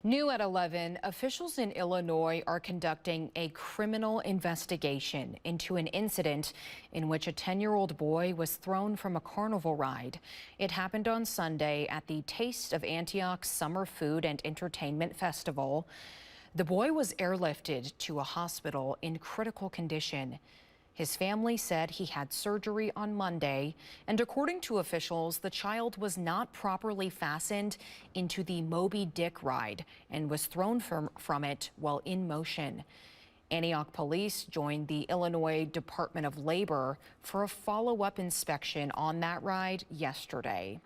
New at 11, officials in Illinois are conducting a criminal investigation into an incident in which a 10-year-old boy was thrown from a carnival ride. It happened on Sunday at the Taste of Antioch Summer Food and Entertainment Festival. The boy was airlifted to a hospital in critical condition. His family said he had surgery on Monday, and according to officials, the child was not properly fastened into the Moby Dick ride and was thrown from it while in motion. Antioch police joined the Illinois Department of Labor for a follow-up inspection on that ride yesterday.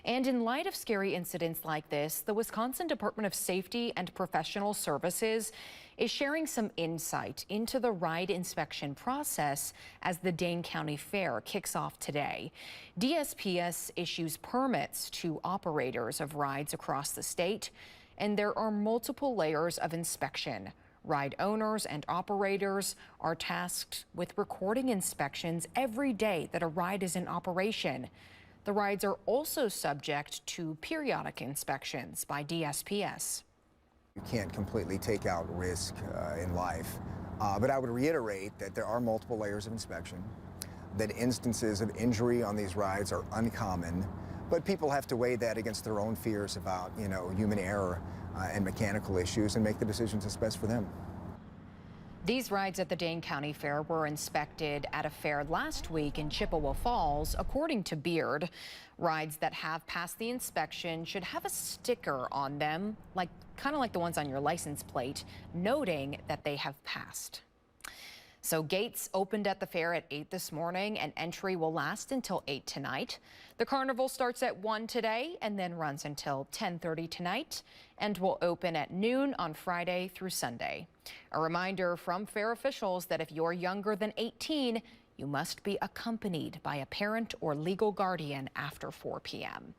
And in light of scary incidents like this, the Wisconsin Department of Safety and Professional Services is sharing some insight into the ride inspection process as the Dane County Fair kicks off today. DSPS issues permits to operators of rides across the state, and there are multiple layers of inspection. Ride owners and operators are tasked with recording inspections every day that a ride is in operation. The rides are also subject to periodic inspections by DSPS. You can't completely take out risk in life, but I would reiterate that there are multiple layers of inspection, that instances of injury on these rides are uncommon, but people have to weigh that against their own fears about, human error and mechanical issues and make the decisions that's best for them. These rides at the Dane County Fair were inspected at a fair last week in Chippewa Falls. According to Beard, rides that have passed the inspection should have a sticker on them, kind of like the ones on your license plate, noting that they have passed. So gates opened at the fair at 8 this morning, and entry will last until 8 tonight. The carnival starts at 1 today and then runs until 10:30 tonight and will open at noon on Friday through Sunday. A reminder from fair officials that if you're younger than 18, you must be accompanied by a parent or legal guardian after 4 p.m.